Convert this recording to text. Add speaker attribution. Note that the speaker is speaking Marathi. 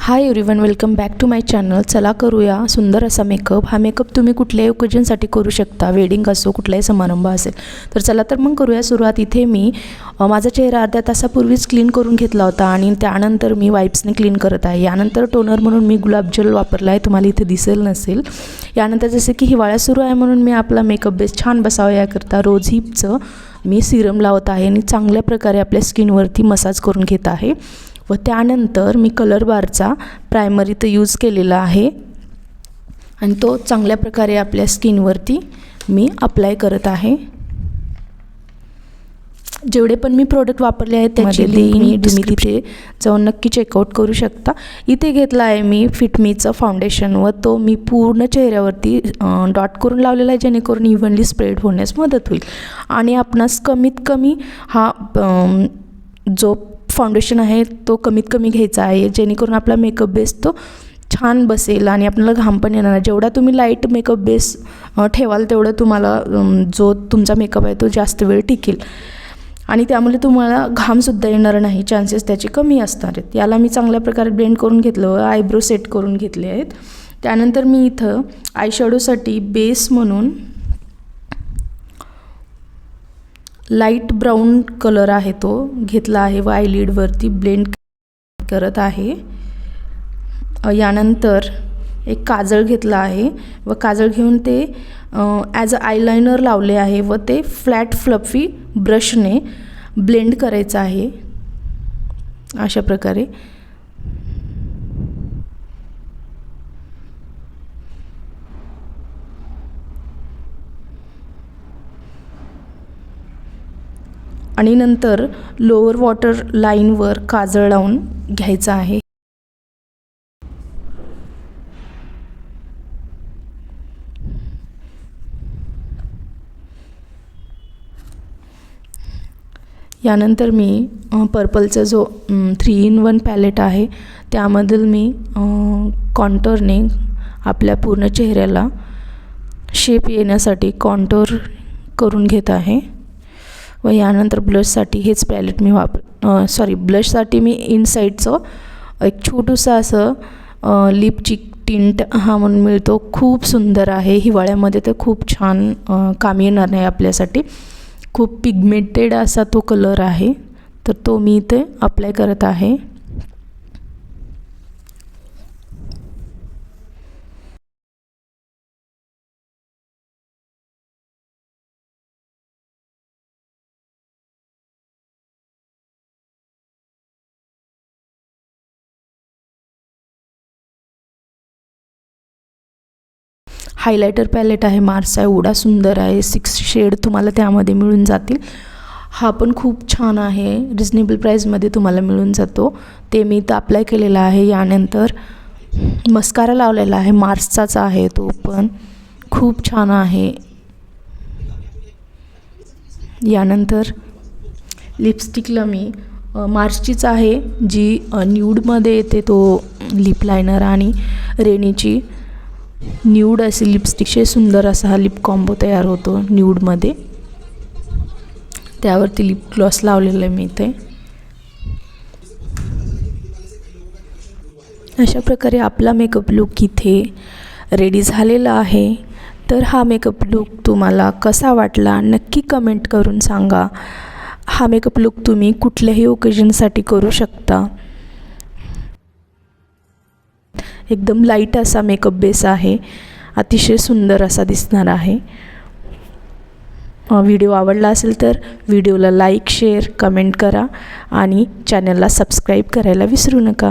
Speaker 1: High everyone, welcome back to my channel. चला करूया सुंदर असा मेकअप. हा मेकअप तुम्ही कुठल्याही ओकेजनसाठी करू शकता, वेडिंग असो, कुठलाही समारंभ असेल तर. चला तर मग करूया सुरुवात. इथे मी माझा चेहरा अर्ध्या तासापूर्वीच क्लीन करून घेतला होता आणि त्यानंतर मी वाईप्सने क्लीन करत आहे. यानंतर टोनर म्हणून मी गुलाबजल वापरला आहे, तुम्हाला इथे दिसेल नसेल. यानंतर जसे की हिवाळा सुरू आहे म्हणून मी आपला मेकअप बेस छान बसावा याकरता रोज हिपचं मी सिरम लावत आहे आणि चांगल्या प्रकारे आपल्या स्किनवरती मसाज करून घेत आहे. व त्यानंतर मी कलर बारचा प्रायमर इथं यूज केलेला आहे आणि तो चांगल्या प्रकारे आपल्या स्किनवरती मी अप्लाय करत आहे. जेवढे पण मी प्रोडक्ट वापरले आहेत त्याची लिंक तुम्ही तिथे जाऊन नक्की चेकआउट करू शकता. इथे घेतला आहे मी फिटमीचं फाउंडेशन व तो मी पूर्ण चेहऱ्यावरती डॉट करून लावलेला आहे, जेणेकरून इव्हनली स्प्रेड होण्यास मदत होईल. आणि आपणास कमीत कमी हा जो फाउंडेशन आहे तो कमीत कमी घ्यायचा आहे, जेणेकरून आपला मेकअप बेस तो छान बसेल आणि आपल्याला घाम पण येणार. जेवढा तुम्ही लाईट मेकअप बेस ठेवाल तेवढं तुम्हाला जो तुमचा मेकअप आहे तो जास्त वेळ टिकेल आणि त्यामुळे तुम्हाला घामसुद्धा येणार नाही, चान्सेस त्याचे कमी असणार आहेत. याला मी चांगल्या प्रकारे ब्लेंड करून घेतलं व आयब्रो सेट करून घेतले आहेत. त्यानंतर मी इथं आयशॅडोसाठी बेस म्हणून लाईट ब्राऊन कलर आहे तो घेतला आहे व आयलिडवरती ब्लेंड करत आहे. यानंतर एक काजळ घेतला आहे व काजळ घेऊन ते ॲज अ आयलायनर लावले आहे व ते फ्लॅट फ्लफी ब्रशने ब्लेंड करायचं आहे अशा प्रकारे. आणि नंतर लोअर वॉटर लाईनवर काजळ लावून घ्यायचं आहे. यानंतर मी पर्पलचा जो 3-in-1 पॅलेट आहे त्यामधील मी कॉन्टोरने आपल्या पूर्ण चेहऱ्याला शेप येण्यासाठी कॉन्टोर करून घेत आहे. व यानंतर ब्लशसाठी हेच पॅलेट मी ब्लशसाठी मी इनसाईडचं एक छोटंसं असं लिपची टिंट हा म्हणून मिळतो, खूप सुंदर आहे. हिवाळ्यामध्ये तर खूप छान कामी येणार नाही आपल्यासाठी. खूप पिगमेंटेड असा तो कलर आहे, तर तो मी इथे अप्लाय करत आहे. हायलायटर पॅलेट आहे मार्सचा, एवढा सुंदर आहे. 6 शेड तुम्हाला त्यामध्ये मिळून जातील. हा पण खूप छान आहे, रिजनेबल प्राईजमध्ये तुम्हाला मिळून जातो. ते मी इथं अप्लाय केलेला आहे. यानंतर मस्कारा लावलेला आहे, मार्सचाच आहे, तो पण खूप छान आहे. यानंतर लिपस्टिकला मी मार्सचीच आहे जी न्यूडमध्ये येते, तो लिप लायनर आणि रेनीची न्यूड असे लिपस्टिकचे सुंदर असा हा लिप कॉम्बो तयार होतो न्यूडमध्ये. त्यावरती लिप ग्लॉस लावलेलं आहे मी इथे. अशा प्रकारे आपला मेकअप लुक इथे रेडी झालेला आहे. तर हा मेकअप लुक तुम्हाला कसा वाटला नक्की कमेंट करून सांगा. हा मेकअप लुक तुम्ही कुठल्याही ओकेजनसाठी करू शकता. एकदम लाईट असा मेकअप बेस आहे, अतिशय सुंदर असा दिसणार आहे. व्हिडिओ आवडला असेल तर व्हिडिओला लाईक, शेअर, कमेंट करा आणि चॅनलला सबस्क्राईब करायला विसरू नका.